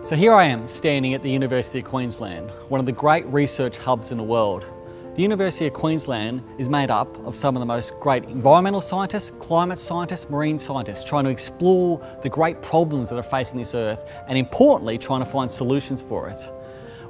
So here I am standing at the University of Queensland, one of the great research hubs in the world. The University of Queensland is made up of some of the most great environmental scientists, climate scientists, marine scientists, trying to explore the great problems that are facing this earth and importantly trying to find solutions for it.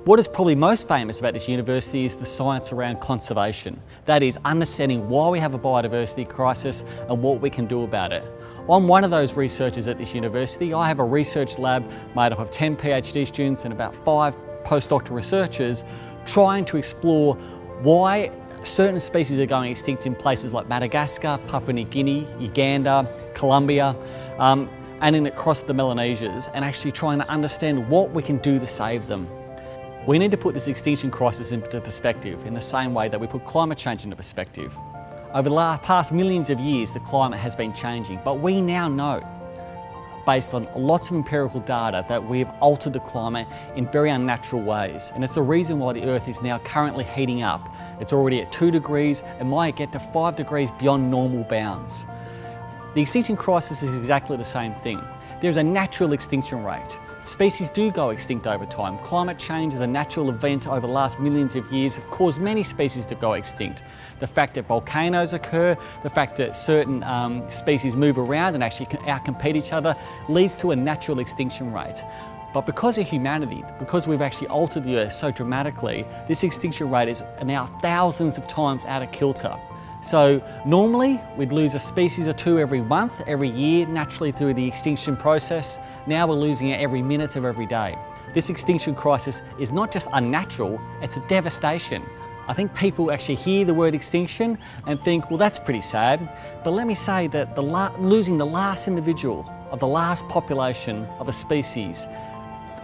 What is probably most famous about this university is the science around conservation. That is, understanding why we have a biodiversity crisis and what we can do about it. I'm one of those researchers at this university. I have a research lab made up of 10 PhD students and about 5 postdoctoral researchers trying to explore why certain species are going extinct in places like Madagascar, Papua New Guinea, Uganda, Colombia, and across the Melanesias, and actually trying to understand what we can do to save them. We need to put this extinction crisis into perspective in the same way that we put climate change into perspective. Over the past millions of years, the climate has been changing, but we now know, based on lots of empirical data, that we've altered the climate in very unnatural ways. And it's the reason why the Earth is now currently heating up. It's already at 2 degrees and might get to 5 degrees beyond normal bounds. The extinction crisis is exactly the same thing. There's a natural extinction rate. Species do go extinct over time. Climate change is a natural event over the last millions of years have caused many species to go extinct. The fact that volcanoes occur, the fact that certain species move around and actually outcompete each other leads to a natural extinction rate. But because of humanity, because we've actually altered the Earth so dramatically, this extinction rate is now thousands of times out of kilter. So normally we'd lose a species or two every month, every year, naturally through the extinction process. Now we're losing it every minute of every day. This extinction crisis is not just unnatural, it's a devastation. I think people actually hear the word extinction and think, well, that's pretty sad. But let me say that losing the last individual of the last population of a species,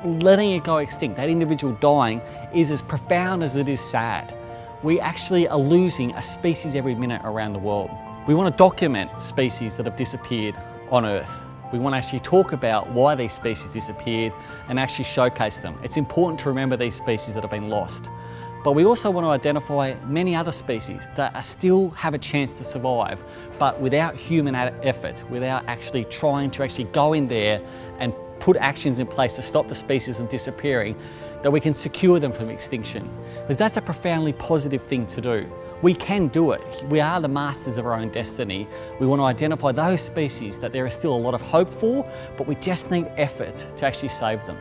letting it go extinct, that individual dying, is as profound as it is sad. We actually are losing a species every minute around the world. We want to document species that have disappeared on Earth. We want to actually talk about why these species disappeared and actually showcase them. It's important to remember these species that have been lost. But we also want to identify many other species that still have a chance to survive, but without human effort, without actually trying to go in there and put actions in place to stop the species from disappearing, that we can secure them from extinction. Because that's a profoundly positive thing to do. We can do it. We are the masters of our own destiny. We want to identify those species that there is still a lot of hope for, but we just need effort to actually save them.